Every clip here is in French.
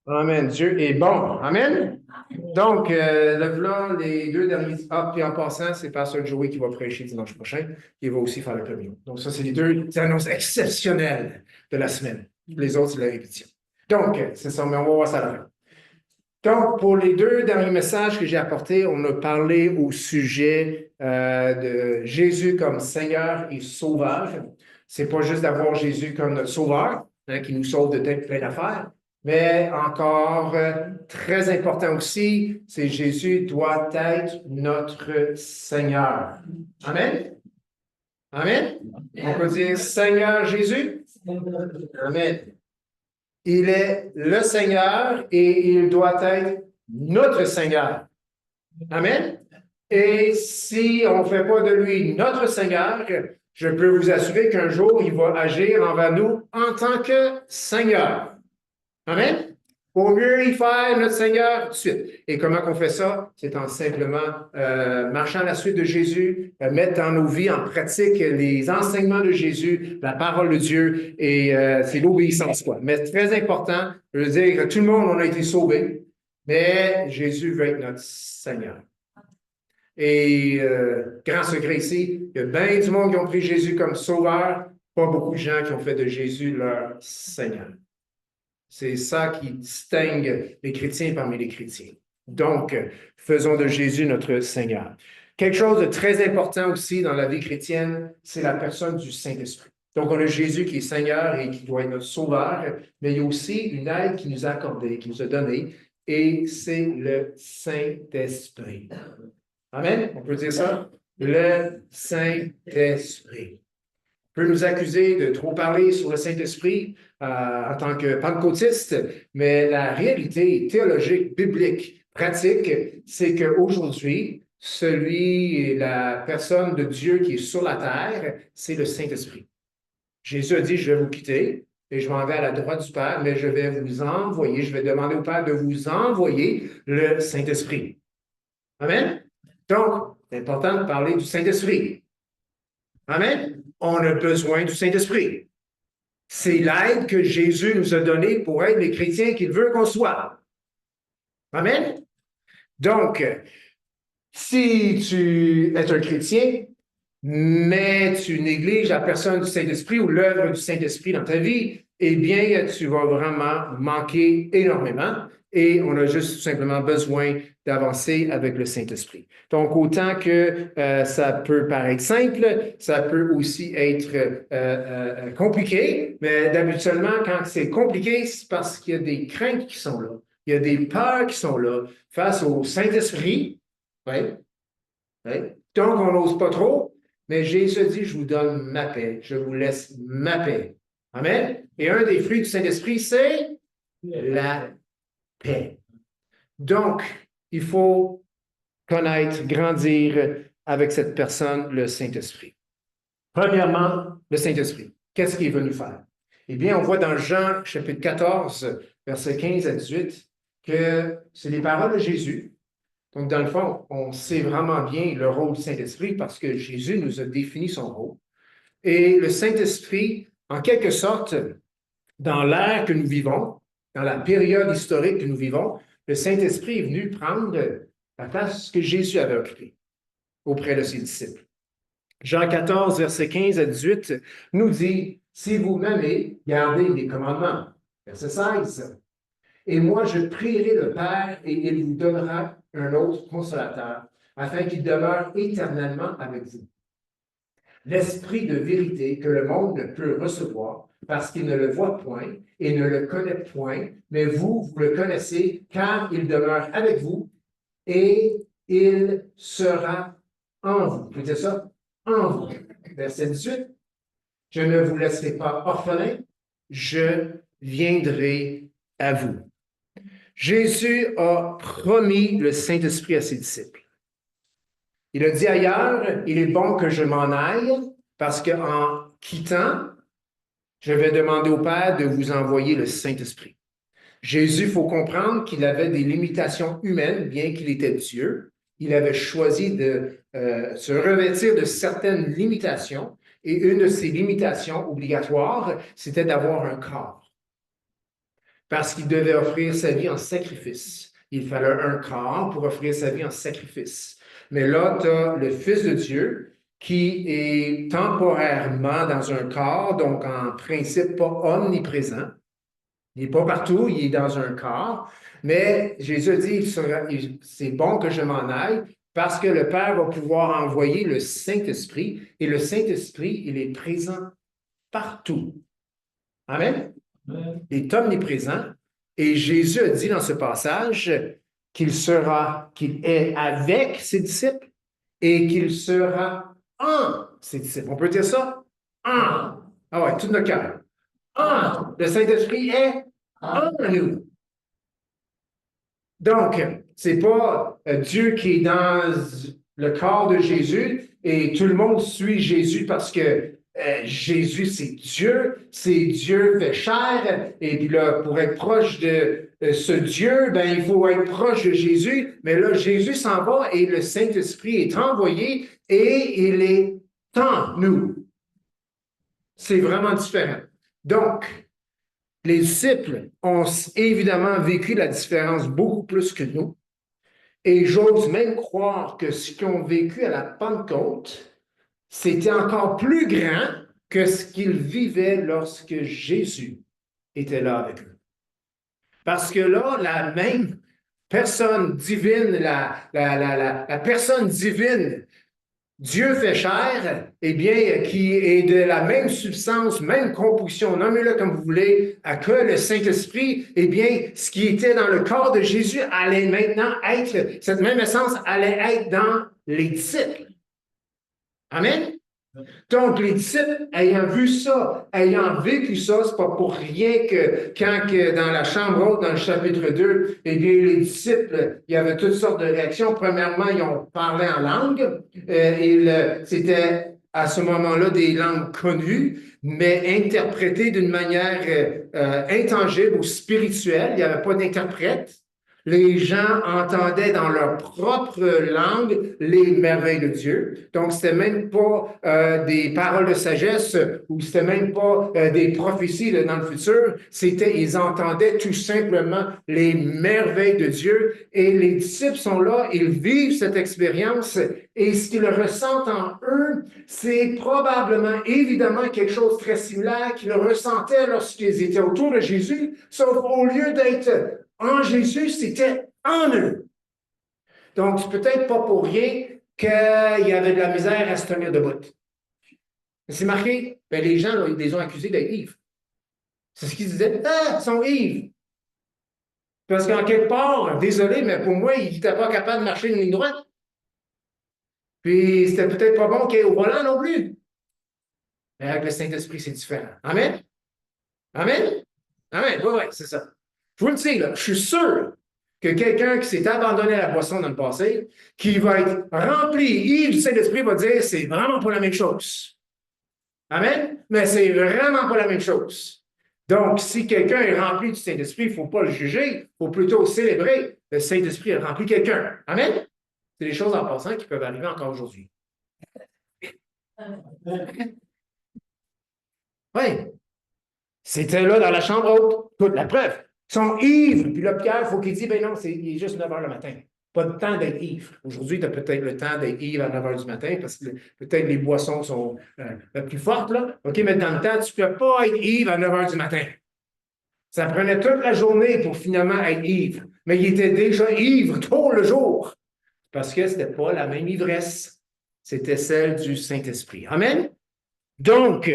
Amen. Dieu est bon. Amen. Donc, là, les deux derniers. Ah, puis en passant, c'est Pasteur Joey qui va prêcher dimanche prochain. Il va aussi faire la communion. Donc, ça, c'est les deux annonces exceptionnelles de la semaine. Les autres, c'est la répétition. Donc, c'est ça, mais on va voir ça à la fin. Donc, pour les deux derniers messages que j'ai apportés, on a parlé au sujet de Jésus comme Seigneur et Sauveur. C'est pas juste d'avoir Jésus comme notre Sauveur, hein, qui nous sauve de plein d'affaires, mais encore très important aussi, c'est Jésus doit être notre Seigneur. Amen. Amen. On peut dire Seigneur Jésus. Amen. Il est le Seigneur et il doit être notre Seigneur. Amen. Et si on ne fait pas de lui notre Seigneur, je peux vous assurer qu'un jour, il va agir envers nous en tant que Seigneur. Amen. Au mieux y faire notre Seigneur tout de suite. Et comment on fait ça? C'est en simplement marchant à la suite de Jésus, mettre dans nos vies en pratique les enseignements de Jésus, la parole de Dieu, et c'est l'obéissance, quoi. Mais très important, je veux dire, tout le monde, on a été sauvés, mais Jésus veut être notre Seigneur. Et grand secret ici, il y a bien du monde qui ont pris Jésus comme sauveur, pas beaucoup de gens qui ont fait de Jésus leur Seigneur. C'est ça qui distingue les chrétiens parmi les chrétiens. Donc, faisons de Jésus notre Seigneur. Quelque chose de très important aussi dans la vie chrétienne, c'est la personne du Saint-Esprit. Donc, on a Jésus qui est Seigneur et qui doit être notre Sauveur, mais il y a aussi une aide qui nous a accordée, qui nous a donnée, et c'est le Saint-Esprit. Amen? On peut dire ça? Le Saint-Esprit peut nous accuser de trop parler sur le Saint-Esprit en tant que pentecôtiste, mais la réalité théologique, biblique, pratique, c'est qu'aujourd'hui, la personne de Dieu qui est sur la terre, c'est le Saint-Esprit. Jésus a dit, je vais vous quitter et je m'en vais à la droite du Père, mais je vais vous envoyer, je vais demander au Père de vous envoyer le Saint-Esprit. Amen? Donc, c'est important de parler du Saint-Esprit. Amen? On a besoin du Saint-Esprit. C'est l'aide que Jésus nous a donnée pour être les chrétiens qu'il veut qu'on soit. Amen? Donc, si tu es un chrétien, mais tu négliges la personne du Saint-Esprit ou l'œuvre du Saint-Esprit dans ta vie, eh bien, tu vas vraiment manquer énormément et on a juste tout simplement besoin d'avancer avec le Saint-Esprit. Donc, autant que ça peut paraître simple, ça peut aussi être compliqué, mais d'habituellement, quand c'est compliqué, c'est parce qu'il y a des craintes qui sont là. Il y a des peurs qui sont là face au Saint-Esprit. Oui, oui. Donc, on n'ose pas trop, mais Jésus dit, je vous donne ma paix, je vous laisse ma paix. Amen. Et un des fruits du Saint-Esprit, c'est la paix. Donc, il faut connaître, grandir avec cette personne, le Saint-Esprit. Premièrement, le Saint-Esprit. Qu'est-ce qu'il est venu faire? Eh bien, on voit dans Jean, chapitre 14, versets 15 à 18, que c'est les paroles de Jésus. Donc, dans le fond, on sait vraiment bien le rôle du Saint-Esprit parce que Jésus nous a défini son rôle. Et le Saint-Esprit, en quelque sorte, dans l'ère que nous vivons, dans la période historique que nous vivons, le Saint-Esprit est venu prendre la place que Jésus avait occupée auprès de ses disciples. Jean 14, verset 15 à 18, nous dit, « Si vous m'aimez, gardez mes commandements. » Verset 16. « Et moi, je prierai le Père et il vous donnera un autre consolateur, afin qu'il demeure éternellement avec vous. L'Esprit de vérité que le monde ne peut recevoir, parce qu'il ne le voit point et ne le connaît point, mais vous, vous le connaissez, car il demeure avec vous et il sera en vous. Vous pouvez dire ça? En vous. Verset 18. Je ne vous laisserai pas orphelin, je viendrai à vous. Jésus a promis le Saint-Esprit à ses disciples. Il a dit ailleurs, il est bon que je m'en aille parce qu'en quittant, je vais demander au Père de vous envoyer le Saint-Esprit. Jésus, il faut comprendre qu'il avait des limitations humaines, bien qu'il était Dieu. Il avait choisi de se revêtir de certaines limitations et une de ces limitations obligatoires, c'était d'avoir un corps. parce qu'il devait offrir sa vie en sacrifice. Il fallait un corps pour offrir sa vie en sacrifice. Mais là, tu as le Fils de Dieu qui est temporairement dans un corps, donc en principe pas omniprésent. Il n'est pas partout, il est dans un corps. Mais Jésus a dit, c'est bon que je m'en aille parce que le Père va pouvoir envoyer le Saint-Esprit. Et le Saint-Esprit, il est présent partout. Amen? Il est omniprésent. Et Jésus a dit dans ce passage qu'il est avec ses disciples et qu'il sera en ses disciples. On peut dire ça? En. Ah ouais, tout notre cœur. En. Le Saint-Esprit est en nous. Donc, c'est pas Dieu qui est dans le corps de Jésus et tout le monde suit Jésus parce que Jésus, c'est Dieu fait chair, et puis là, pour être proche de ce Dieu, ben, il faut être proche de Jésus, mais là, Jésus s'en va et le Saint-Esprit est envoyé et il est en nous. C'est vraiment différent. Donc, les disciples ont évidemment vécu la différence beaucoup plus que nous, et j'ose même croire que ce qu'ils ont vécu à la Pentecôte, c'était encore plus grand que ce qu'ils vivaient lorsque Jésus était là avec eux. Parce que là, la même personne divine, la personne divine, Dieu fait chair, eh bien, qui est de la même substance, même composition, nommez-le comme vous voulez, que le Saint-Esprit, eh bien, ce qui était dans le corps de Jésus allait maintenant être, cette même essence allait être dans les disciples. Amen? Donc, les disciples, ayant vu ça, ayant vécu ça, c'est pas pour rien que quand dans la chambre haute, dans le chapitre 2, eh bien, les disciples, il y avait toutes sortes de réactions. Premièrement, ils ont parlé en langue. C'était à ce moment-là des langues connues, mais interprétées d'une manière intangible ou spirituelle. Il n'y avait pas d'interprète. Les gens entendaient dans leur propre langue les merveilles de Dieu. Donc, c'était même pas des paroles de sagesse ou c'était même pas des prophéties dans le futur. Ils entendaient tout simplement les merveilles de Dieu. Et les disciples sont là, ils vivent cette expérience et ce qu'ils ressentent en eux, c'est probablement, évidemment, quelque chose de très similaire qu'ils ressentaient lorsqu'ils étaient autour de Jésus, sauf au lieu d'être en Jésus, c'était en eux. Donc, c'est peut-être pas pour rien qu'il y avait de la misère à se tenir debout. C'est marqué, ben, les gens là, ils les ont accusés d'être ivres. C'est ce qu'ils disaient. Ah, ils sont ivres. Parce qu'en quelque part, désolé, mais pour moi, ils n'étaient pas capables de marcher une ligne droite. Puis, c'était peut-être pas bon qu'il y ait au volant non plus. Mais avec le Saint-Esprit, c'est différent. Amen? Amen? Amen. Oui, oui, c'est ça. Je vous le dis, là, je suis sûr que quelqu'un qui s'est abandonné à la boisson dans le passé, qui va être rempli, ivre du Saint-Esprit, va dire c'est vraiment pas la même chose. Amen? Mais c'est vraiment pas la même chose. Donc, si quelqu'un est rempli du Saint-Esprit, il ne faut pas le juger, il faut plutôt célébrer. Le Saint-Esprit a rempli quelqu'un. Amen? C'est des choses en passant qui peuvent arriver encore aujourd'hui. Oui. C'était là dans la chambre haute. Toute la preuve. Ils sont ivres. Puis là, Pierre, il faut qu'il dise, ben non, il est juste 9 h le matin. Pas de temps d'être ivre. Aujourd'hui, tu as peut-être le temps d'être ivre à 9 h du matin parce que peut-être les boissons sont plus fortes, là. OK, mais dans le temps, tu ne peux pas être ivre à 9 h du matin. Ça prenait toute la journée pour finalement être ivre. Mais il était déjà ivre tout le jour parce que ce n'était pas la même ivresse. C'était celle du Saint-Esprit. Amen? Donc,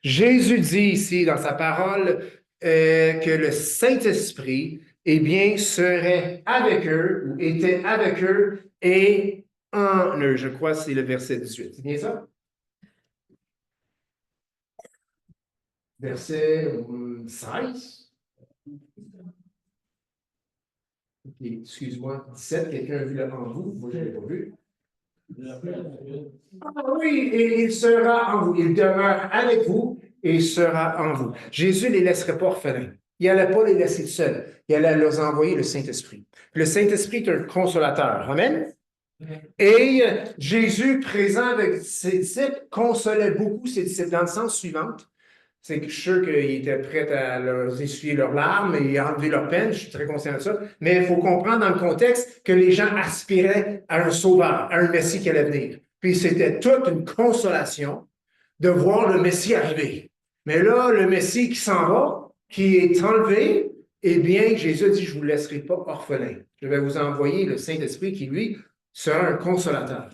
Jésus dit ici dans sa parole que le Saint-Esprit, eh bien, serait avec eux ou était avec eux et en eux. Je crois que c'est le verset 18. C'est bien ça? Verset 16. Okay, excuse-moi, 17, quelqu'un a vu là en vous? Moi, je ne l'ai pas vu. Ah oui, et il sera en vous. Il demeure avec vous et sera en vous. Jésus ne les laisserait pas orphelins. Il n'allait pas les laisser seuls. Il allait leur envoyer le Saint-Esprit. Le Saint-Esprit est un consolateur. Amen? Et Jésus, présent avec ses disciples, consolait beaucoup ses disciples dans le sens suivant. C'est que je suis sûr qu'ils étaient prêts à leur essuyer leurs larmes et à enlever leurs peines. Je suis très conscient de ça. Mais il faut comprendre dans le contexte que les gens aspiraient à un sauveur, à un Messie qui allait venir. Puis c'était toute une consolation de voir le Messie arriver. Mais là, le Messie qui s'en va, qui est enlevé, eh bien, Jésus dit, je ne vous laisserai pas orphelin. Je vais vous envoyer le Saint-Esprit qui, lui, sera un consolateur.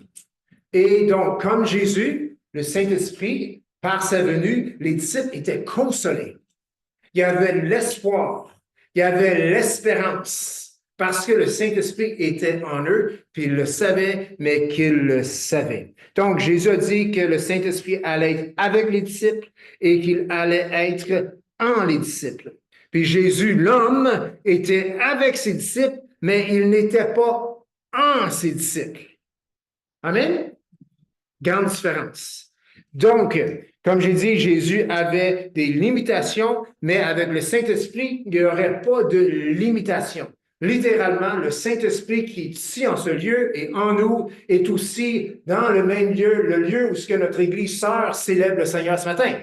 Et donc, comme Jésus, le Saint-Esprit, par sa venue, les disciples étaient consolés. Il y avait l'espoir, il y avait l'espérance, parce que le Saint-Esprit était en eux, puis ils le savaient, mais qu'ils le savaient. Donc, Jésus a dit que le Saint-Esprit allait être avec les disciples et qu'il allait être en les disciples. Puis Jésus, l'homme, était avec ses disciples, mais il n'était pas en ses disciples. Amen? Grande différence. Donc, comme j'ai dit, Jésus avait des limitations, mais avec le Saint-Esprit, il n'y aurait pas de limitation. Littéralement, le Saint-Esprit qui est ici en ce lieu et en nous est aussi dans le même lieu, le lieu où ce que notre Église sœur célèbre le Seigneur ce matin.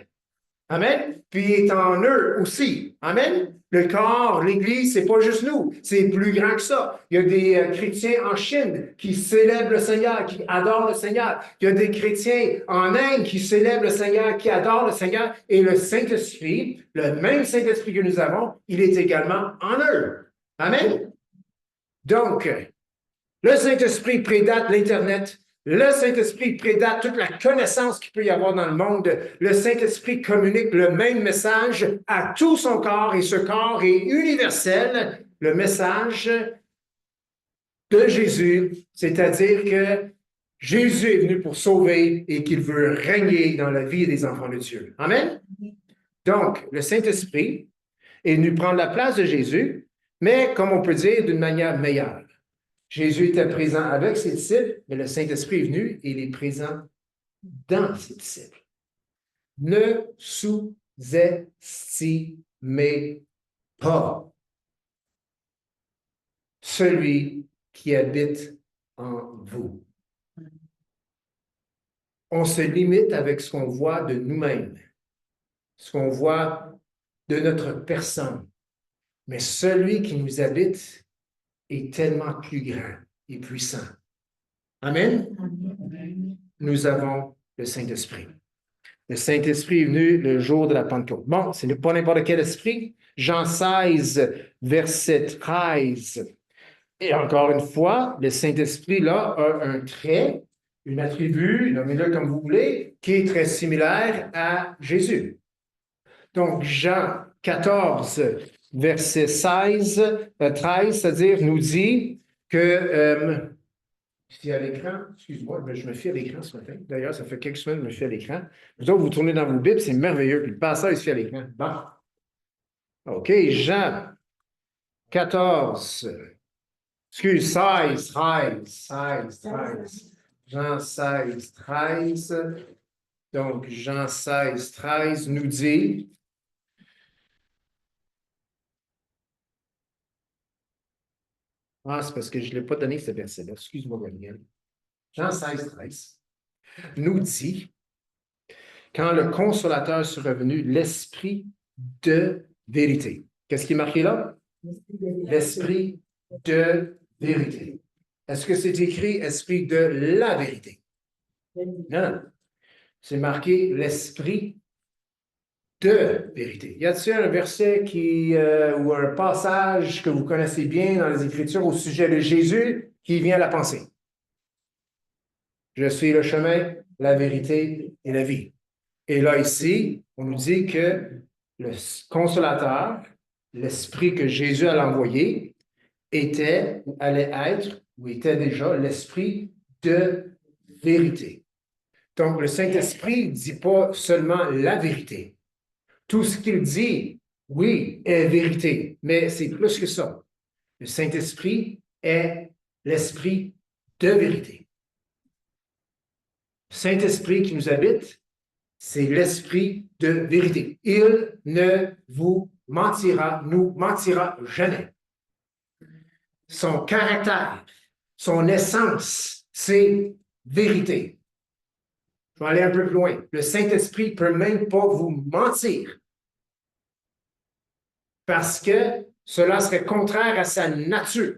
Amen. Puis il est en eux aussi. Amen. Le corps, l'Église, c'est pas juste nous. C'est plus grand que ça. Il y a des chrétiens en Chine qui célèbrent le Seigneur, qui adorent le Seigneur. Il y a des chrétiens en Inde qui célèbrent le Seigneur, qui adorent le Seigneur. Et le Saint-Esprit, le même Saint-Esprit que nous avons, il est également en eux. Amen. Donc, le Saint-Esprit prédate l'Internet. Le Saint-Esprit prédate toute la connaissance qu'il peut y avoir dans le monde. Le Saint-Esprit communique le même message à tout son corps et ce corps est universel. Le message de Jésus, c'est-à-dire que Jésus est venu pour sauver et qu'il veut régner dans la vie des enfants de Dieu. Amen? Donc, le Saint-Esprit est venu prendre la place de Jésus, mais comme on peut dire, d'une manière meilleure. Jésus était présent avec ses disciples, mais le Saint-Esprit est venu et il est présent dans ses disciples. Ne sous-estimez pas celui qui habite en vous. On se limite avec ce qu'on voit de nous-mêmes, ce qu'on voit de notre personne. Mais celui qui nous habite est tellement plus grand et puissant. Amen? Amen. Nous avons le Saint-Esprit. Le Saint-Esprit est venu le jour de la Pentecôte. Bon, ce n'est pas n'importe quel esprit. Jean 16, verset 13. Et encore une fois, le Saint-Esprit, là, a un trait, une attribut, nommez-le comme vous voulez, qui est très similaire à Jésus. Donc, Jean 14, verset 13, c'est-à-dire nous dit que, ici à l'écran, excuse-moi, je me fie à l'écran ce matin. D'ailleurs, ça fait quelques semaines que je me fie à l'écran. Vous autres, vous tournez dans vos Bibles, c'est merveilleux. Puis le passage, il se fait à l'écran. Bon. OK, Jean 14, 16, 13. Jean 16, 13. Donc, Jean 16, 13 nous dit... Ah, c'est parce que je ne l'ai pas donné ce verset-là. Excuse-moi, Daniel. Jean 16, 13 nous dit, quand le consolateur sera venu, l'esprit de vérité. Qu'est-ce qui est marqué là? L'esprit de vérité. Est-ce que c'est écrit esprit de la vérité? Non. C'est marqué l'esprit de vérité. Y a-t-il un verset ou un passage que vous connaissez bien dans les Écritures au sujet de Jésus qui vient à la pensée? Je suis le chemin, la vérité et la vie. Et là, ici, on nous dit que le consolateur, l'esprit que Jésus allait envoyer, allait être, ou était déjà, l'esprit de vérité. Donc, le Saint-Esprit ne dit pas seulement la vérité. Tout ce qu'il dit, oui, est vérité, mais c'est plus que ça. Le Saint-Esprit est l'esprit de vérité. Le Saint-Esprit qui nous habite, c'est l'esprit de vérité. Il ne nous mentira jamais. Son caractère, son essence, c'est vérité. Je Je vais aller un peu plus loin. Le Saint-Esprit ne peut même pas vous mentir. Parce que cela serait contraire à sa nature.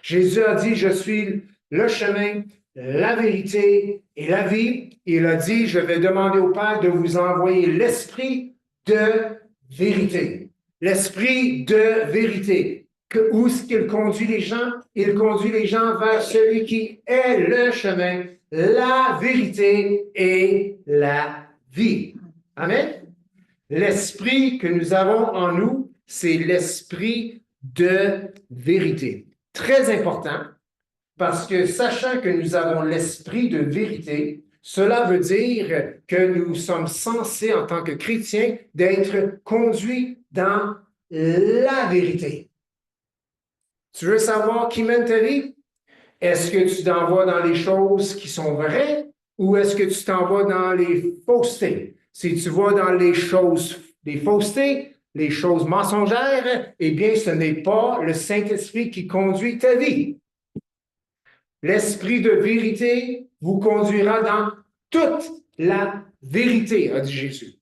Jésus a dit, je suis le chemin, la vérité et la vie. Il a dit, je vais demander au Père de vous envoyer l'esprit de vérité. L'esprit de vérité. Où est-ce qu'il conduit les gens? Il conduit les gens vers celui qui est le chemin, la vérité et la vie. Amen. L'esprit que nous avons en nous, c'est l'esprit de vérité. Très important, parce que sachant que nous avons l'esprit de vérité, cela veut dire que nous sommes censés, en tant que chrétiens, d'être conduits dans la vérité. Tu veux savoir qui mène ta vie? Est-ce que tu t'envoies dans les choses qui sont vraies ou est-ce que tu t'envoies dans les faussetés? Si tu vas dans les choses, les faussetés, les choses mensongères, eh bien, ce n'est pas le Saint-Esprit qui conduit ta vie. L'Esprit de vérité vous conduira dans toute la vérité, a dit Jésus.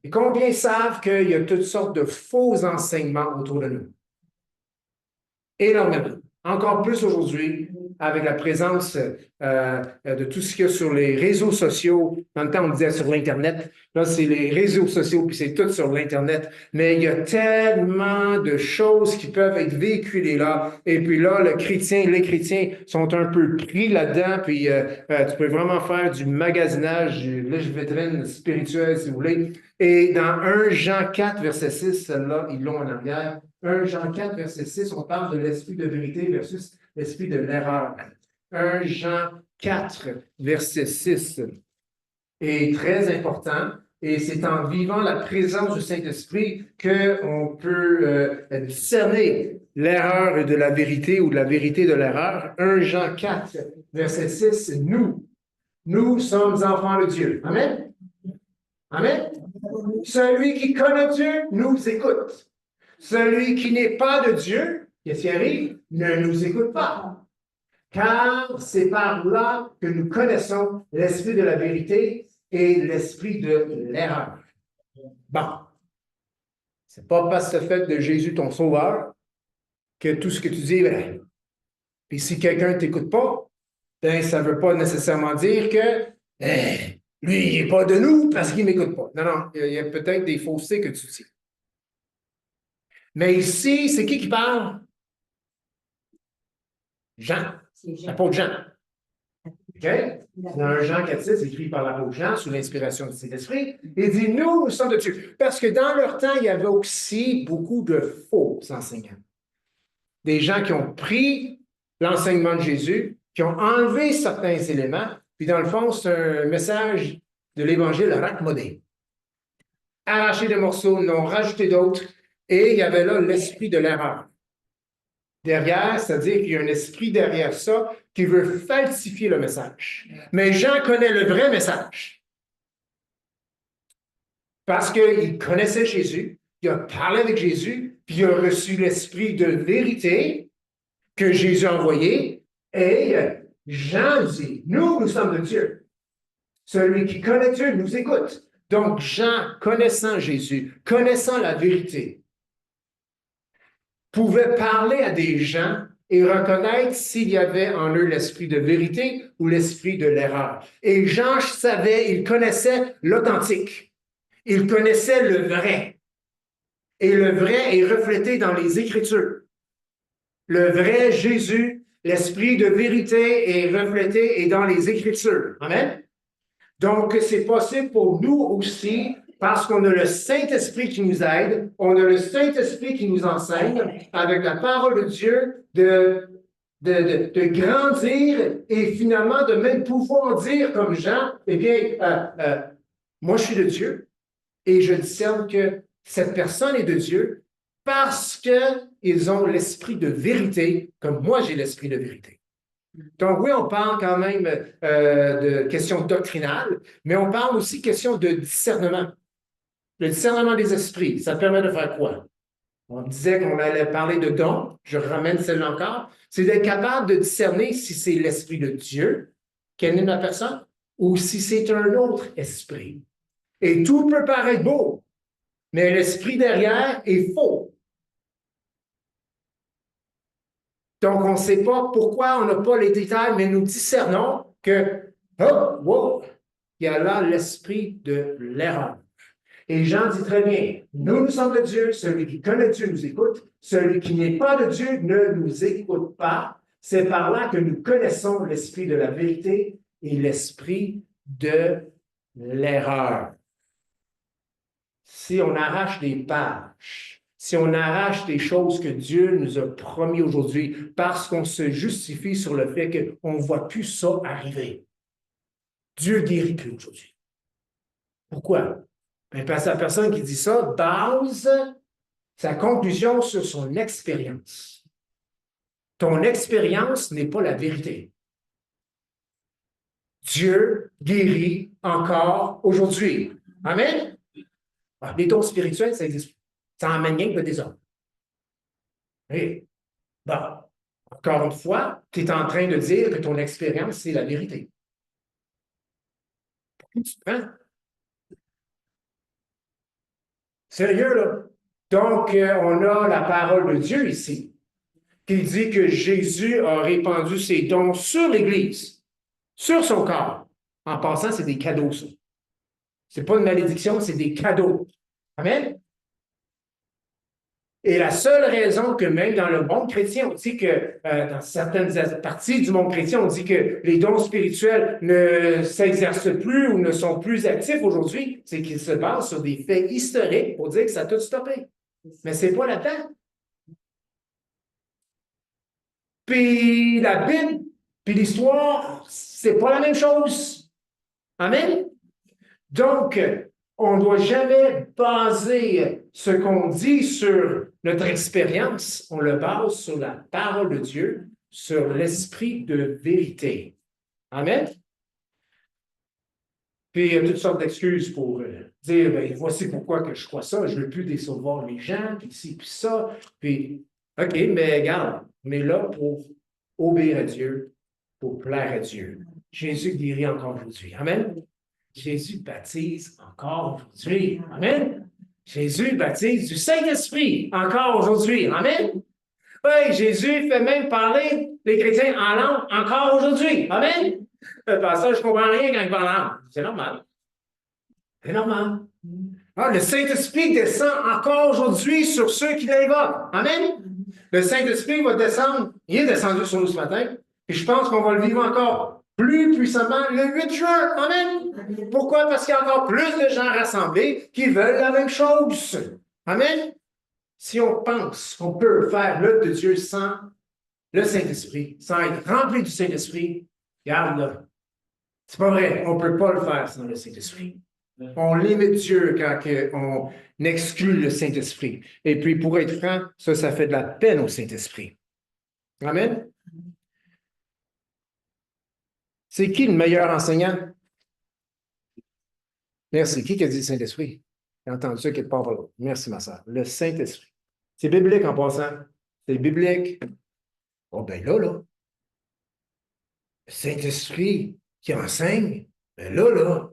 Et combien savent qu'il y a toutes sortes de faux enseignements autour de nous? Énormément. Encore plus aujourd'hui, avec la présence de tout ce qu'il y a sur les réseaux sociaux. Dans le temps, on disait sur l'Internet. Là, c'est les réseaux sociaux, puis c'est tout sur l'Internet. Mais il y a tellement de choses qui peuvent être véhiculées là. Et puis là, les chrétiens sont un peu pris là-dedans. Puis tu peux vraiment faire du magasinage, du lèche-vitrine spirituel, si vous voulez. Et dans 1 Jean 4, verset 6, celle-là, ils l'ont en arrière. 1 Jean 4, verset 6, on parle de l'esprit de vérité versus l'esprit de l'erreur. 1 Jean 4, verset 6 est très important et c'est en vivant la présence du Saint-Esprit qu'on peut discerner l'erreur de la vérité ou de la vérité de l'erreur. 1 Jean 4, verset 6, nous sommes enfants de Dieu. Amen? Amen? Celui qui connaît Dieu nous écoute. Celui qui n'est pas de Dieu, qu'est-ce qui arrive? Ne nous écoute pas. Car c'est par là que nous connaissons l'esprit de la vérité et l'esprit de l'erreur. Bon. C'est pas parce que tu fait de Jésus ton sauveur que tout ce que tu dis est vrai. Puis si quelqu'un ne t'écoute pas, ben ça ne veut pas nécessairement dire que lui, il n'est pas de nous parce qu'il ne m'écoute pas. Non, non, il y a peut-être des faussetés que tu dis. Mais ici, c'est qui parle? Jean, l'apôtre Jean. OK? Dans 1 Jean 4,6, écrit par l'apôtre Jean, sous l'inspiration du Saint-Esprit, il dit, nous sommes de Dieu. Parce que dans leur temps, il y avait aussi beaucoup de faux enseignants. Des gens qui ont pris l'enseignement de Jésus, qui ont enlevé certains éléments, puis dans le fond, c'est un message de l'Évangile raccommodé. Arraché des morceaux, n'ont rajouté d'autres, et il y avait là l'esprit de l'erreur. Derrière, c'est-à-dire qu'il y a un esprit derrière ça qui veut falsifier le message. Mais Jean connaît le vrai message. Parce qu'il connaissait Jésus, il a parlé avec Jésus, puis il a reçu l'esprit de vérité que Jésus a envoyé. Et Jean dit, nous sommes de Dieu. Celui qui connaît Dieu nous écoute. Donc Jean, connaissant Jésus, connaissant la vérité, pouvait parler à des gens et reconnaître s'il y avait en eux l'esprit de vérité ou l'esprit de l'erreur. Et Jean savait, il connaissait l'authentique. Il connaissait le vrai. Et le vrai est reflété dans les Écritures. Le vrai Jésus, l'esprit de vérité est reflété et dans les Écritures. Amen? Donc, c'est possible pour nous aussi, parce qu'on a le Saint-Esprit qui nous aide, on a le Saint-Esprit qui nous enseigne, avec la parole de Dieu, de grandir et finalement de même pouvoir dire comme Jean, eh bien, moi je suis de Dieu et je discerne que cette personne est de Dieu parce qu'ils ont l'esprit de vérité, comme moi j'ai l'esprit de vérité. Donc oui, on parle quand même de questions doctrinales, mais on parle aussi de questions de discernement. Le discernement des esprits, ça permet de faire quoi? On disait qu'on allait parler de dons, je ramène celle-là encore, c'est d'être capable de discerner si c'est l'esprit de Dieu qui anime la personne ou si c'est un autre esprit. Et tout peut paraître beau, mais l'esprit derrière est faux. Donc, on ne sait pas pourquoi on n'a pas les détails, mais nous discernons que, oh, wow, il y a là l'esprit de l'erreur. Et Jean dit très bien, nous sommes de Dieu, celui qui connaît Dieu nous écoute, celui qui n'est pas de Dieu ne nous écoute pas. C'est par là que nous connaissons l'esprit de la vérité et l'esprit de l'erreur. Si on arrache des pages, si on arrache des choses que Dieu nous a promis aujourd'hui parce qu'on se justifie sur le fait qu'on ne voit plus ça arriver, Dieu guérit plus aujourd'hui. Pourquoi? Bien, parce que la personne qui dit ça base sa conclusion sur son expérience. Ton expérience n'est pas la vérité. Dieu guérit encore aujourd'hui. Amen? Les dons spirituels, ça existe. Ça emmène rien que le désordre. Oui. Bon, encore une fois, tu es en train de dire que ton expérience, c'est la vérité. Pourquoi tu te prends? Sérieux, là? Donc, on a la parole de Dieu ici, qui dit que Jésus a répandu ses dons sur l'Église, sur son corps. En passant, c'est des cadeaux, ça. Ce n'est pas une malédiction, c'est des cadeaux. Amen? Et la seule raison que même dans le monde chrétien, on dit que dans certaines parties du monde chrétien, on dit que les dons spirituels ne s'exercent plus ou ne sont plus actifs aujourd'hui, c'est qu'ils se basent sur des faits historiques pour dire que ça a tout stoppé. Mais c'est pas là-dedans. Puis la Bible, puis l'histoire, c'est pas la même chose. Amen? Donc, on ne doit jamais baser ce qu'on dit sur notre expérience, on le base sur la parole de Dieu, sur l'esprit de vérité. Amen? Puis il y a toutes sortes d'excuses pour dire, ben, voici pourquoi que je crois ça, je ne veux plus décevoir les gens, puis ci, puis ça. Puis, OK, mais regarde, on est là pour obéir à Dieu, pour plaire à Dieu. Jésus guérit encore aujourd'hui. Amen? Jésus baptise encore aujourd'hui. Amen? Jésus baptise du Saint-Esprit encore aujourd'hui. Amen? Oui, Jésus fait même parler les chrétiens en langue encore aujourd'hui. Amen? Ça, je ne comprends rien quand il parle en langue. C'est normal. C'est normal. Ah, le Saint-Esprit descend encore aujourd'hui sur ceux qui l'invoquent. Amen? Le Saint-Esprit va descendre. Il est descendu sur nous ce matin. Et je pense qu'on va le vivre encore plus puissamment le 8 juin. Amen? Pourquoi? Parce qu'il y a encore plus de gens rassemblés qui veulent la même chose. Amen? Si on pense qu'on peut faire l'œuvre de Dieu sans le Saint-Esprit, sans être rempli du Saint-Esprit, regarde là. C'est pas vrai. On ne peut pas le faire sans le Saint-Esprit. On limite Dieu quand on exclut le Saint-Esprit. Et puis, pour être franc, ça fait de la peine au Saint-Esprit. Amen? C'est qui le meilleur enseignant? Merci. Qui a dit le Saint-Esprit? J'ai entendu ça quelque part par là. Merci, ma soeur. Le Saint-Esprit. C'est biblique en passant. C'est biblique. Oh, ben là, le Saint-Esprit qui enseigne, ben là,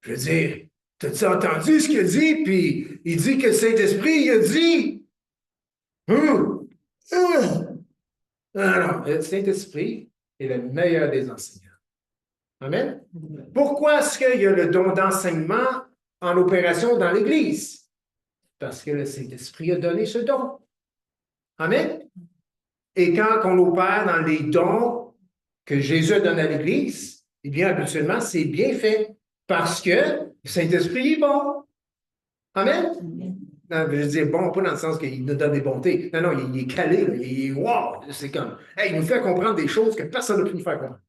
je veux dire, t'as-tu entendu ce qu'il a dit? Puis il dit que le Saint-Esprit, il a dit. Non, le Saint-Esprit est le meilleur des enseignants. Amen? Pourquoi est-ce qu'il y a le don d'enseignement en opération dans l'Église? Parce que le Saint-Esprit a donné ce don. Amen? Et quand on opère dans les dons que Jésus a donnés à l'Église, eh bien, habituellement, c'est bien fait parce que le Saint-Esprit est bon. Amen? Non, je veux dire bon, pas dans le sens qu'il nous donne des bontés. Non, il est calé, là, il est wow! C'est comme, hey, il nous fait comprendre des choses que personne n'a pu nous faire comprendre.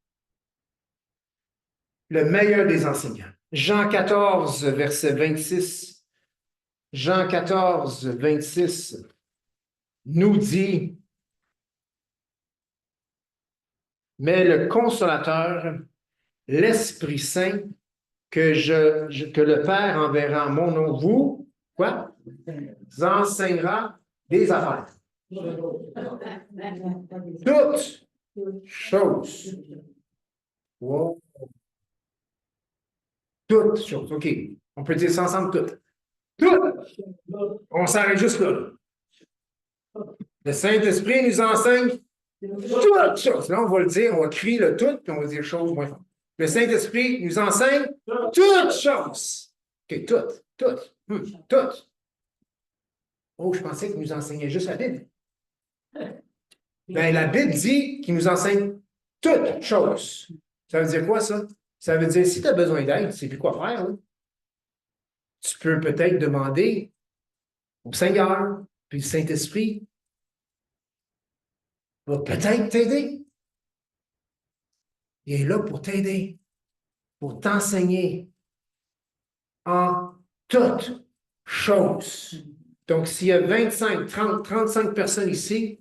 Le meilleur des enseignants. Jean 14, verset 26. Jean 14, 26 nous dit, mais le consolateur, l'Esprit Saint, que le Père enverra en mon nom, vous, quoi? Enseignera des affaires. Toutes choses. Wow. Toutes choses. OK. On peut dire ça ensemble, toutes. Toutes. On s'arrête juste là. Le Saint-Esprit nous enseigne toutes choses. Là, on va le dire, on va crier le tout, puis on va dire chose moins fort. Le Saint-Esprit nous enseigne toutes choses. OK, toutes. Toutes. Oh, je pensais qu'il nous enseignait juste la Bible. Bien, la Bible dit qu'il nous enseigne toutes choses. Ça veut dire quoi, ça? Ça veut dire, si tu as besoin d'aide, tu ne sais plus quoi faire, hein? Tu peux peut-être demander au Seigneur, puis le Saint-Esprit va peut-être t'aider. Il est là pour t'aider, pour t'enseigner en toutes choses. Donc, s'il y a 25, 30, 35 personnes ici,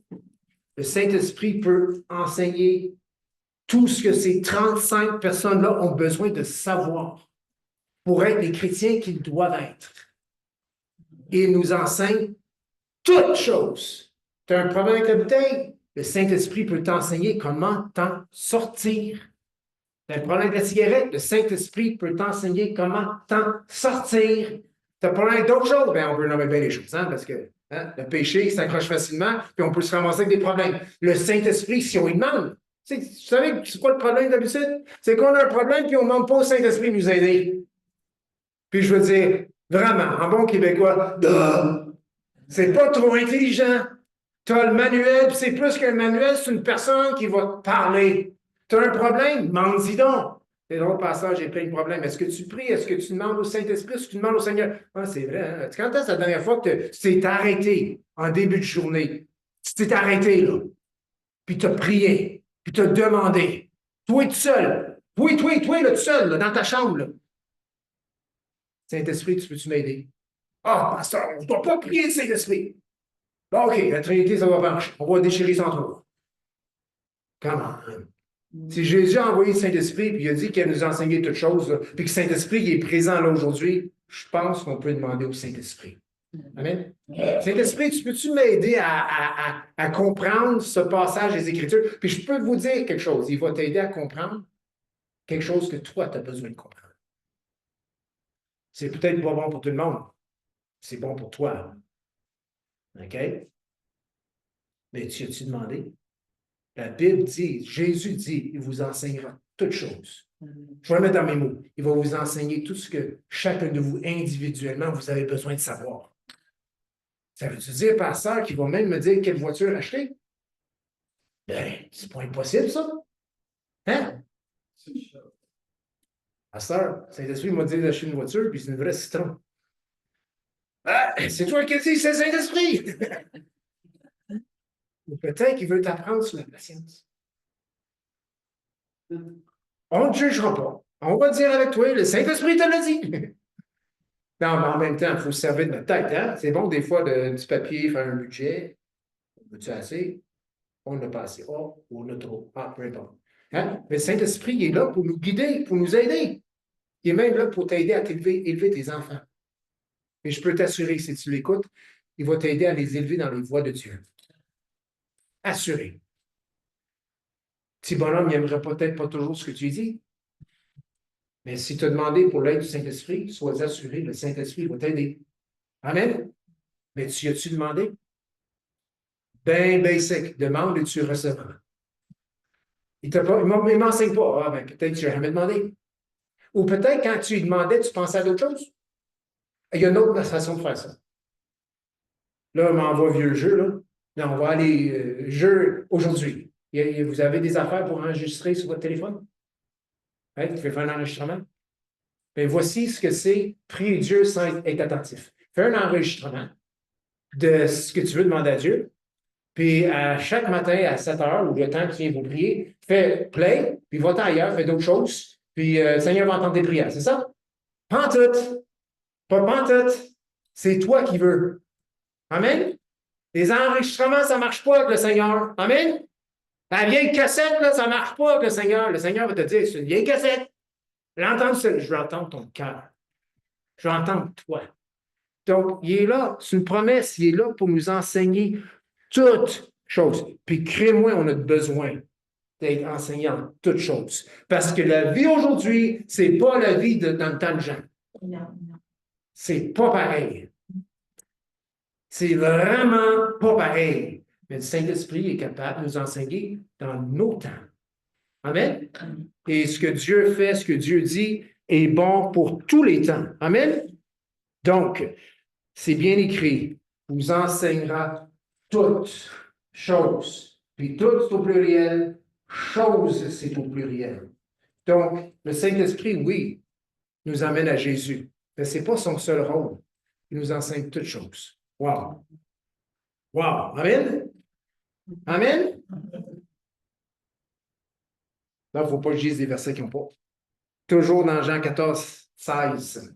le Saint-Esprit peut enseigner tout ce que ces 35 personnes-là ont besoin de savoir pour être les chrétiens qu'ils doivent être. Et il nous enseigne toutes choses. Tu as un problème avec la bouteille? Le Saint-Esprit peut t'enseigner comment t'en sortir. Tu as un problème avec la cigarette? Le Saint-Esprit peut t'enseigner comment t'en sortir. Tu as un problème avec d'autres choses? Bien, on peut nommer bien les choses, hein, parce que le péché s'accroche facilement, puis on peut se ramasser avec des problèmes. Le Saint-Esprit, si on lui demande, vous savez, c'est quoi le problème d'habitude? C'est qu'on a un problème, puis on ne demande pas au Saint-Esprit de nous aider. Puis je veux dire, vraiment, en bon québécois, c'est pas trop intelligent. Tu as le manuel, puis c'est plus qu'un manuel, c'est une personne qui va te parler. Tu as un problème? Demande-y donc. C'est drôle, pasteur, j'ai plein de problèmes. Est-ce que tu pries? Est-ce que tu demandes au Saint-Esprit? Est-ce que tu demandes au Seigneur? Ah, c'est vrai, hein? Quand est-ce la dernière fois que tu t'es arrêté en début de journée? Tu t'es arrêté, là. Puis tu as prié. Puis tu as demandé. Toi, tout seul. Toi, là, tout seul, là, dans ta chambre, là. Saint-Esprit, tu peux-tu m'aider? Ah, pasteur, on ne doit pas prier le Saint-Esprit. Bon, OK, la Trinité, ça va marcher. On va déchirer sans trop. Comment? Si Jésus a envoyé le Saint-Esprit, puis il a dit qu'il nous enseignait toutes choses, là, puis que le Saint-Esprit est présent là aujourd'hui, je pense qu'on peut demander au Saint-Esprit. Amen? Saint-Esprit, tu peux-tu m'aider à comprendre ce passage des Écritures? Puis je peux vous dire quelque chose. Il va t'aider à comprendre quelque chose que toi, tu as besoin de comprendre. C'est peut-être pas bon pour tout le monde. C'est bon pour toi. OK? Mais tu as-tu demandé? La Bible dit, Jésus dit, il vous enseignera toutes choses. Je vais le mettre dans mes mots. Il va vous enseigner tout ce que chacun de vous, individuellement, vous avez besoin de savoir. Ça veut-tu dire, pasteur, qu'il va même me dire quelle voiture acheter? Ben, c'est pas impossible, ça. Hein? Pasteur, Saint-Esprit m'a dit d'acheter une voiture, puis c'est une vraie citron. Ah, c'est toi qui as dit, c'est Saint-Esprit! Ou peut-être qu'il veut t'apprendre sur la patience. On ne jugera pas. On va dire avec toi, le Saint-Esprit te l'a dit. Non, mais en même temps, il faut se servir de notre tête. Hein? C'est bon, des fois, du papier, faire un budget. Veux-tu assez? On n'a pas assez. Oh, on a trop. Ah, peu importe. Hein? Mais le Saint-Esprit, il est là pour nous guider, pour nous aider. Il est même là pour t'aider à élever tes enfants. Et je peux t'assurer, si tu l'écoutes, il va t'aider à les élever dans les voies de Dieu. Assuré. Petit bonhomme, il n'aimerait peut-être pas toujours ce que tu dis. Mais si tu as demandé pour l'aide du Saint-Esprit, sois assuré, le Saint-Esprit va t'aider. Amen? Mais tu as-tu demandé? Ben basic. Demande et tu recevras. Il ne m'enseigne pas. Ah, ben, peut-être que tu n'as jamais demandé. Ou peut-être quand tu lui demandais, tu pensais à d'autres choses. Il y a une autre façon de faire ça. Là, on m'envoie vieux jeu, là. Là, on va aller jeu aujourd'hui. Vous avez des affaires pour enregistrer sur votre téléphone? Hein? Vous pouvez faire un enregistrement? Bien, voici ce que c'est prier Dieu sans être attentif. Fais un enregistrement de ce que tu veux demander à Dieu. Puis à chaque matin à 7 heures, ou le temps que tu viens pour prier, fais play, puis va-t'en ailleurs, fais d'autres choses. Puis le Seigneur va entendre tes prières. C'est ça? Pantoute. Pas pantoute. C'est toi qui veux. Amen? Les enregistrements, ça ne marche pas avec le Seigneur. Amen? La vieille cassette, là, ça ne marche pas avec le Seigneur. Le Seigneur va te dire, c'est une vieille cassette. Je veux entendre ton cœur. Je veux entendre toi. Donc, il est là, c'est une promesse, il est là pour nous enseigner toutes choses. Puis, crée-moi, on a besoin d'être enseigné en toutes choses. Parce que la vie aujourd'hui, c'est pas la vie dans le temps de Jean. Non. C'est pas pareil. C'est vraiment pas pareil. Mais le Saint-Esprit est capable de nous enseigner dans nos temps. Amen. Et ce que Dieu fait, ce que Dieu dit est bon pour tous les temps. Amen. Donc, c'est bien écrit. Vous enseignera toutes choses. Puis toutes, c'est au pluriel. Choses, c'est au pluriel. Donc, le Saint-Esprit, oui, nous amène à Jésus. Mais ce n'est pas son seul rôle. Il nous enseigne toutes choses. Wow. Wow. Amen. Amen. Là, il ne faut pas que je dise des versets qui n'ont pas. Toujours dans Jean 14, 16.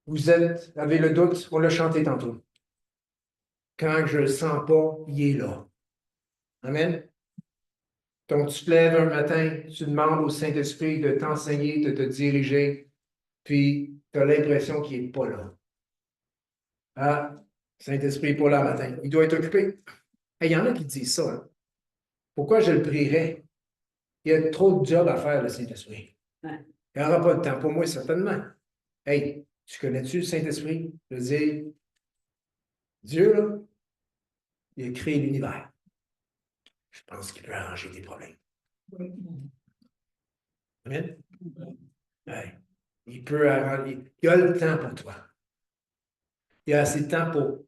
Vous avez le doute, on l'a chanté tantôt. Quand je ne le sens pas, il est là. Amen. Donc, tu te lèves un matin, tu demandes au Saint-Esprit de t'enseigner, de te diriger, puis tu as l'impression qu'il n'est pas là. Ah, Saint-Esprit n'est pas là le matin. Il doit être occupé. Il y en a qui disent ça. Hein? Pourquoi je le prierais? Il y a trop de job à faire, le Saint-Esprit. Ouais. Il n'y aura pas de temps pour moi, certainement. Hey, tu connais-tu le Saint-Esprit? Je veux dire, Dieu, là, il a créé l'univers. Je pense qu'il peut arranger des problèmes. Amen? Ouais. Il peut arranger. Il a le temps pour toi. Il y a assez de temps pour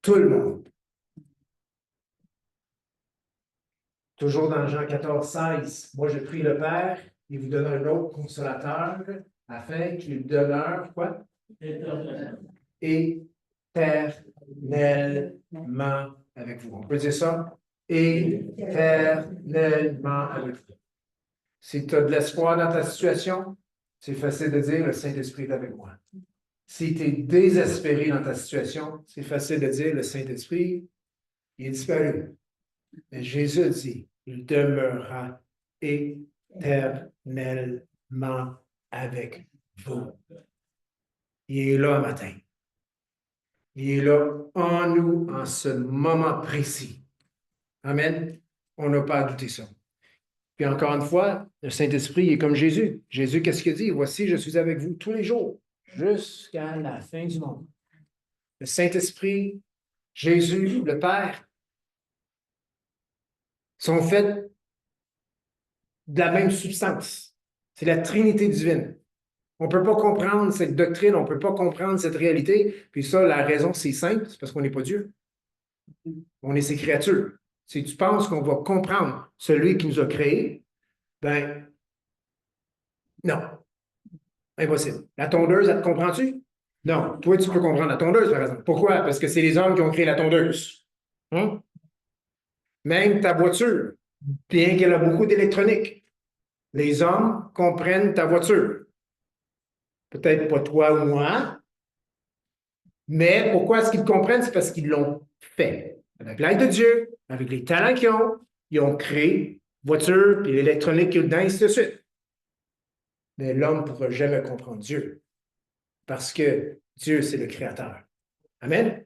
tout le monde. Toujours dans Jean 14, 16. Moi, je prie le Père, il vous donne un autre consolateur, afin qu'il demeure, quoi? Éternellement avec vous. On peut dire ça? Éternellement avec vous. Si tu as de l'espoir dans ta situation, c'est facile de dire le Saint-Esprit est avec moi. Si tu es désespéré dans ta situation, c'est facile de dire le Saint-Esprit, il est disparu. Mais Jésus dit, il demeurera éternellement avec vous. Il est là un matin. Il est là en nous en ce moment précis. Amen. On n'a pas à douter ça. Puis encore une fois, le Saint-Esprit est comme Jésus. Jésus, qu'est-ce qu'il dit? Voici, je suis avec vous tous les jours, jusqu'à la fin du monde. Le Saint-Esprit, Jésus, le Père, sont faits de la même substance. C'est la Trinité divine. On ne peut pas comprendre cette doctrine, on ne peut pas comprendre cette réalité. Puis ça, la raison, c'est simple, c'est parce qu'on n'est pas Dieu. On est ses créatures. Si tu penses qu'on va comprendre celui qui nous a créés, ben non. Impossible. La tondeuse, elle te comprends-tu? Non. Toi, tu peux comprendre la tondeuse, par exemple. Pourquoi? Parce que c'est les hommes qui ont créé la tondeuse. Hein? Même ta voiture, bien qu'elle a beaucoup d'électronique, les hommes comprennent ta voiture. Peut-être pas toi ou moi, mais pourquoi est-ce qu'ils comprennent? C'est parce qu'ils l'ont fait. Avec l'aide de Dieu, avec les talents qu'ils ont, ils ont créé voiture, puis l'électronique qu'il y a dedans, et ainsi de suite. Mais l'homme ne pourra jamais comprendre Dieu, parce que Dieu, c'est le Créateur. Amen?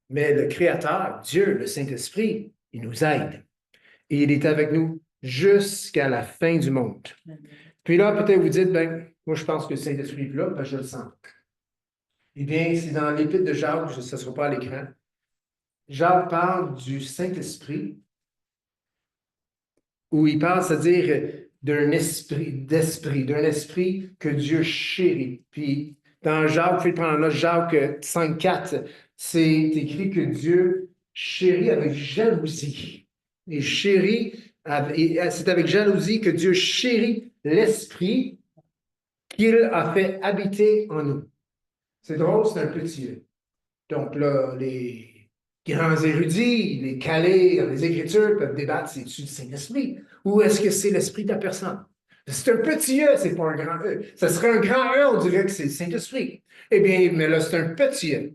Mais le Créateur, Dieu, le Saint-Esprit, il nous aide. Et il est avec nous jusqu'à la fin du monde. Puis là, peut-être vous dites, ben, moi, je pense que le Saint-Esprit est là, ben, je le sens. Eh bien, c'est dans l'Épître de Jacques, ça ne sera pas à l'écran. Jacques parle du Saint-Esprit, où il parle, c'est-à-dire d'un esprit, d'un esprit que Dieu chérit. Puis, dans Jacques, vous pouvez prendre là, Jacques 5,4, c'est écrit que Dieu chérit avec jalousie. Et chérit, c'est avec jalousie que Dieu chérit l'esprit qu'il a fait habiter en nous. C'est drôle, c'est un petit E. Donc là, les grands érudits, les calés dans les Écritures peuvent débattre, c'est-tu le Saint-Esprit ou est-ce que c'est l'Esprit de la personne? C'est un petit E, c'est pas un grand E. Ça serait un grand E, on dirait que c'est le Saint-Esprit. Eh bien, mais là, c'est un petit E.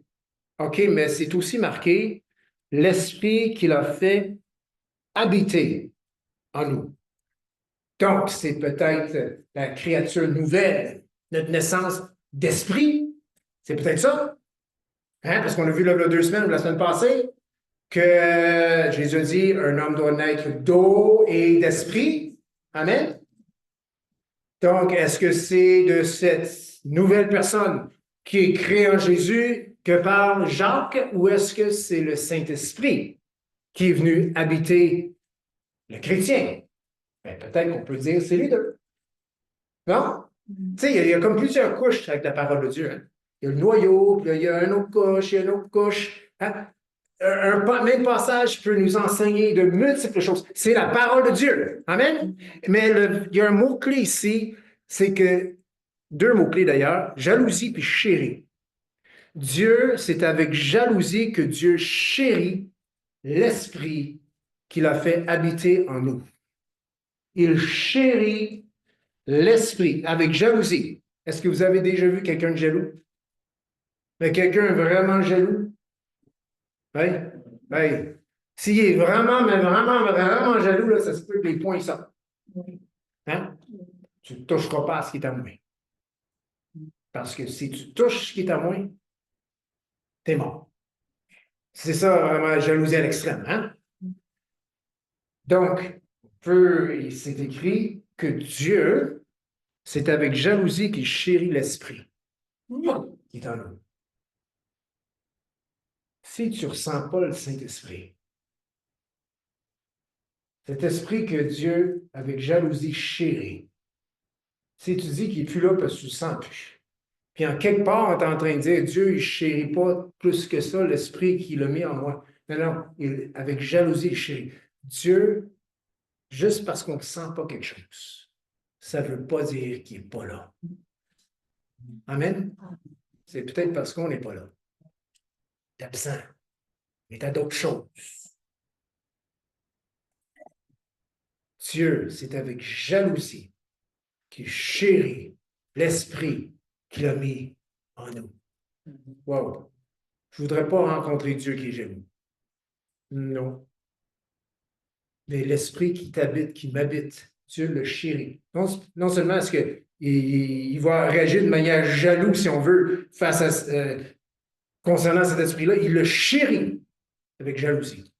OK, mais c'est aussi marqué l'Esprit qu'il a fait habiter en nous. Donc, c'est peut-être la créature nouvelle, notre naissance d'esprit. C'est peut-être ça. Hein? Parce qu'on a vu là, 2 semaines ou la semaine passée, que Jésus a dit, un homme doit naître d'eau et d'esprit. Amen. Donc, est-ce que c'est de cette nouvelle personne qui est créée en Jésus que parle Jacques ou est-ce que c'est le Saint-Esprit qui est venu habiter le chrétien? Ben, peut-être qu'on peut dire que c'est les deux. Non? Tu sais, il y a comme plusieurs couches avec la parole de Dieu. Hein? Il y a le noyau, puis il y a une autre couche, il y a une autre couche. Hein? Même passage peut nous enseigner de multiples choses. C'est la parole de Dieu. Amen? Mais il y a un mot-clé ici, c'est que, deux mots-clés d'ailleurs, jalousie puis chérie. Dieu, c'est avec jalousie que Dieu chérit l'esprit qu'il a fait habiter en nous. Il chérit l'esprit avec jalousie. Est-ce que vous avez déjà vu quelqu'un de jaloux? Mais quelqu'un vraiment jaloux? Oui? Oui. S'il est vraiment, mais vraiment, vraiment jaloux, là, ça se peut que les poings sortent. Hein? Tu ne toucheras pas à ce qui est à moi. Parce que si tu touches ce qui est à moi, t'es mort. C'est ça, vraiment, la jalousie à l'extrême. Hein? Donc, c'est écrit que Dieu, c'est avec jalousie qu'il chérit l'esprit qui est en nous. Si tu ne ressens pas le Saint-Esprit, cet esprit que Dieu, avec jalousie, chérit, si tu dis qu'il n'est plus là parce que tu ne le sens plus, puis en quelque part, tu es en train de dire, Dieu, il ne chérit pas plus que ça l'esprit qu'il a mis en moi. Non, non, avec jalousie, il chérit. Dieu, juste parce qu'on ne sent pas quelque chose, ça ne veut pas dire qu'il n'est pas là. Amen? C'est peut-être parce qu'on n'est pas là. Tu es absent. Mais tu as d'autres choses. Dieu, c'est avec jalousie qu'il chérit l'esprit qu'il a mis en nous. Wow. Je ne voudrais pas rencontrer Dieu qui est jaloux. Non. Mais l'esprit qui t'habite, qui m'habite, Dieu le chérit. Non seulement est-ce qu'il va réagir de manière jalouse, si on veut, face à concernant cet esprit-là, il le chérit avec jalousie.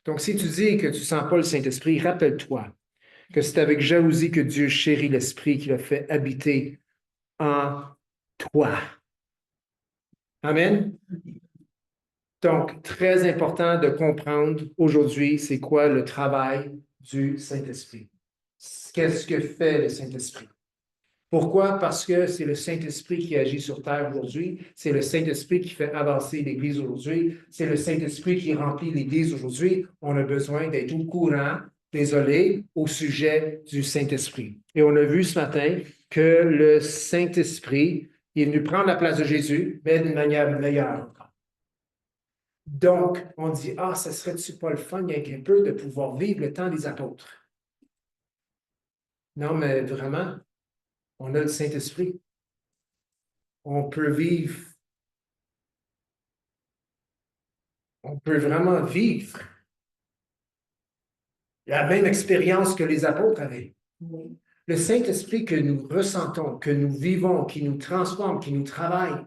Donc, si tu dis que tu ne sens pas le Saint-Esprit, rappelle-toi que c'est avec jalousie que Dieu chérit l'esprit qu'il a fait habiter en toi. Amen. Donc, très important de comprendre aujourd'hui, c'est quoi le travail du Saint-Esprit. Qu'est-ce que fait le Saint-Esprit? Pourquoi? Parce que c'est le Saint-Esprit qui agit sur terre aujourd'hui. C'est le Saint-Esprit qui fait avancer l'Église aujourd'hui. C'est le Saint-Esprit qui remplit l'Église aujourd'hui. On a besoin d'être au courant, désolé, au sujet du Saint-Esprit. Et on a vu ce matin que le Saint-Esprit est venu prendre la place de Jésus, mais d'une manière meilleure. Donc, on dit, ah, ça serait-tu pas le fun, il y a un peu de pouvoir vivre le temps des apôtres? Non, mais vraiment, on a le Saint-Esprit. On peut vivre, on peut vraiment vivre la même expérience que les apôtres avaient. Le Saint-Esprit que nous ressentons, que nous vivons, qui nous transforme, qui nous travaille,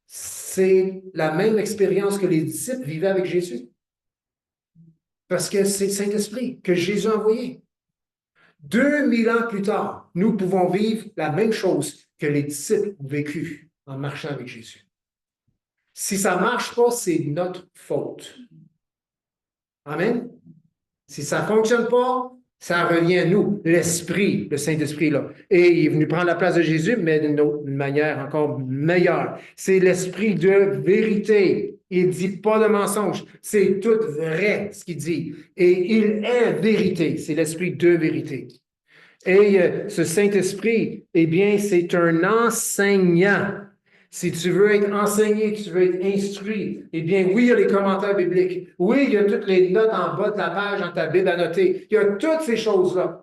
c'est la même expérience que les disciples vivaient avec Jésus. Parce que c'est le Saint-Esprit que Jésus a envoyé. 2000 ans plus tard, nous pouvons vivre la même chose que les disciples ont vécu en marchant avec Jésus. Si ça ne marche pas, c'est notre faute. Amen. Si ça ne fonctionne pas, ça revient à nous, l'Esprit, le Saint-Esprit, là. Et il est venu prendre la place de Jésus, mais d'une manière encore meilleure. C'est l'Esprit de vérité. Il ne dit pas de mensonge. C'est tout vrai, ce qu'il dit. Et il est vérité. C'est l'Esprit de vérité. Et ce Saint-Esprit, eh bien, c'est un enseignant. Si tu veux être enseigné, que tu veux être instruit, eh bien, oui, il y a les commentaires bibliques. Oui, il y a toutes les notes en bas de la page dans ta Bible à noter. Il y a toutes ces choses-là.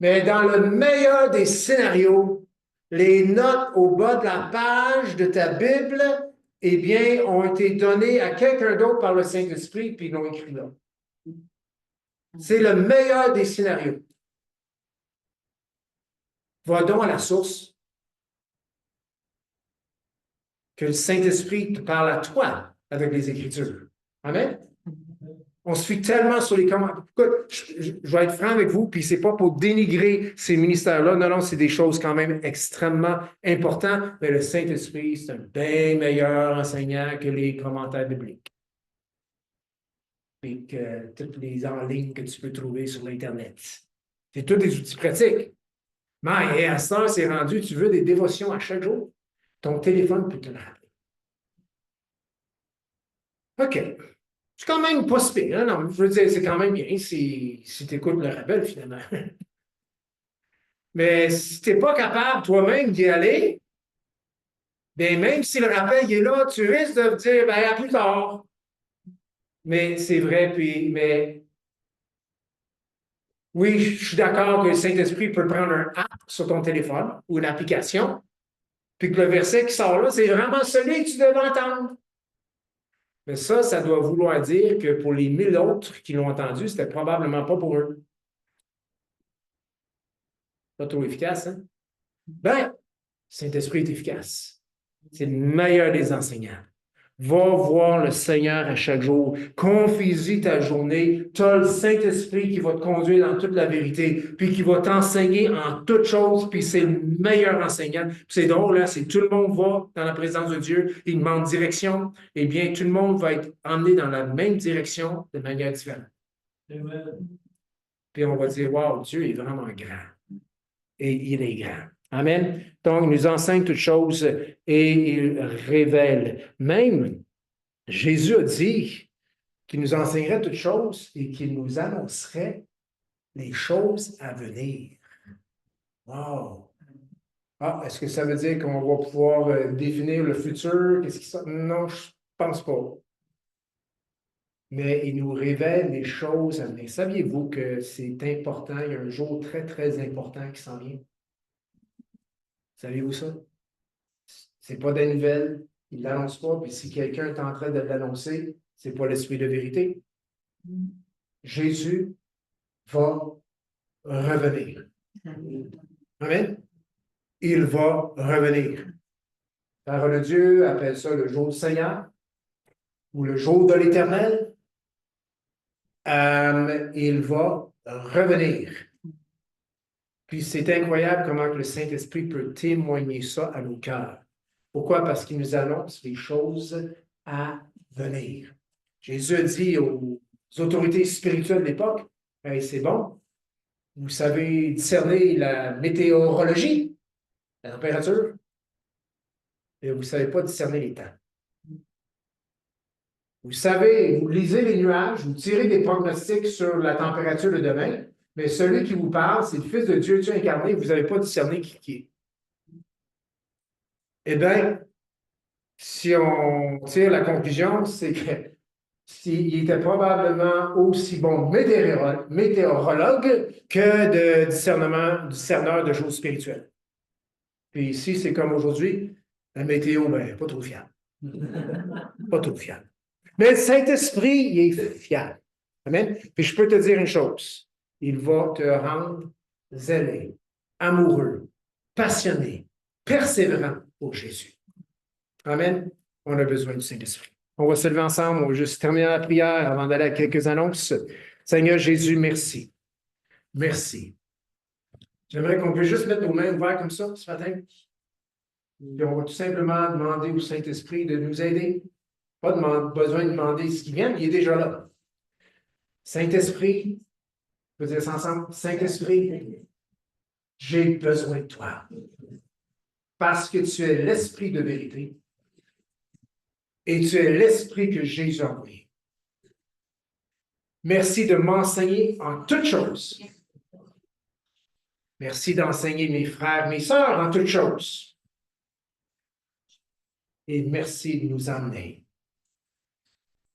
Mais dans le meilleur des scénarios, les notes au bas de la page de ta Bible, eh bien, ont été données à quelqu'un d'autre par le Saint-Esprit, puis ils l'ont écrit là. C'est le meilleur des scénarios. Va donc à la source. Que le Saint-Esprit te parle à toi avec les Écritures. Amen. On se fie tellement sur les commentaires. Écoute, je vais être franc avec vous, puis c'est pas pour dénigrer ces ministères-là. Non, non, c'est des choses quand même extrêmement importantes. Mais le Saint-Esprit, c'est un bien meilleur enseignant que les commentaires bibliques. Puis que toutes les en ligne que tu peux trouver sur l'Internet. C'est tous des outils pratiques. Mais à cette heure, c'est rendu, tu veux des dévotions à chaque jour. Ton téléphone peut te le rappeler. OK. C'est quand même pas si pire, hein? Non, je veux dire, c'est quand même bien si tu écoutes le rappel, finalement. Mais si tu n'es pas capable toi-même d'y aller, bien, même si le rappel est là, tu risques de te dire, ben, à plus tard. Mais c'est vrai, puis, mais oui, je suis d'accord que le Saint-Esprit peut prendre un app sur ton téléphone ou une application, puis que le verset qui sort là, c'est vraiment celui que tu devais entendre. Mais ça doit vouloir dire que pour les 1000 autres qui l'ont entendu, c'était probablement pas pour eux. Pas trop efficace, hein? Ben, Saint-Esprit est efficace. C'est le meilleur des enseignants. Va voir le Seigneur à chaque jour. Confie-y ta journée. Tu as le Saint-Esprit qui va te conduire dans toute la vérité, puis qui va t'enseigner en toutes choses, puis c'est le meilleur enseignant. C'est drôle, là, c'est tout le monde va dans la présence de Dieu, il demande direction, eh bien, tout le monde va être emmené dans la même direction de manière différente. Amen. Puis on va dire, wow, Dieu est vraiment grand. Et il est grand. Amen. Donc, il nous enseigne toutes choses et il révèle. Même, Jésus a dit qu'il nous enseignerait toutes choses et qu'il nous annoncerait les choses à venir. Wow! Ah, est-ce que ça veut dire qu'on va pouvoir définir le futur? Qu'est-ce qui ça? Non, je ne pense pas. Mais il nous révèle les choses à venir. Saviez-vous que c'est important? Il y a un jour très, très important qui s'en vient. Saviez-vous ça? C'est pas des nouvelles, il ne l'annonce pas, puis si quelqu'un est en train de l'annoncer, ce n'est pas l'esprit de vérité. Jésus va revenir. Amen? Il va revenir. La parole de Dieu appelle ça le jour du Seigneur ou le jour de l'Éternel. Il va revenir. Puis c'est incroyable comment le Saint-Esprit peut témoigner ça à nos cœurs. Pourquoi? Parce qu'il nous annonce les choses à venir. Jésus a dit aux autorités spirituelles de l'époque, hey, c'est bon, vous savez discerner la météorologie, la température, mais vous ne savez pas discerner les temps. Vous savez, vous lisez les nuages, vous tirez des pronostics sur la température de demain, mais celui qui vous parle, c'est le Fils de Dieu, Dieu incarné, vous n'avez pas discerné qui est. Eh bien, si on tire la conclusion, c'est que s'il était probablement aussi bon météorologue que de discerneur de choses spirituelles. Puis ici, c'est comme aujourd'hui, la météo, ben, pas trop fiable. Pas trop fiable. Mais le Saint-Esprit, il est fiable. Amen. Puis je peux te dire une chose, il va te rendre zélé, amoureux, passionné, persévérant pour Jésus. Amen. On a besoin du Saint-Esprit. On va se lever ensemble, on va juste terminer la prière avant d'aller à quelques annonces. Seigneur Jésus, merci. Merci. J'aimerais qu'on puisse juste mettre nos mains ouvertes comme ça ce matin. Puis on va tout simplement demander au Saint-Esprit de nous aider. Pas besoin de demander ce qui vient, il est déjà là. Saint-Esprit, on peut dire ça ensemble. Saint-Esprit, j'ai besoin de toi. Parce que tu es l'Esprit de vérité. Et tu es l'Esprit que Jésus a envoyé. Merci de m'enseigner en toutes choses. Merci d'enseigner mes frères, mes sœurs en toutes choses. Et merci de nous emmener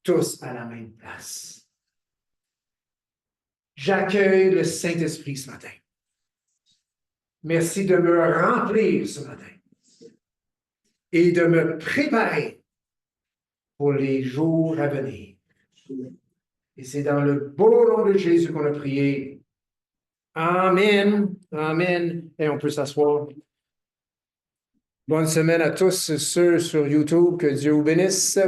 tous à la même place. J'accueille le Saint-Esprit ce matin. Merci de me remplir ce matin et de me préparer pour les jours à venir. Et c'est dans le beau nom de Jésus qu'on a prié. Amen. Amen. Et on peut s'asseoir. Bonne semaine à tous ceux sur YouTube. Que Dieu vous bénisse.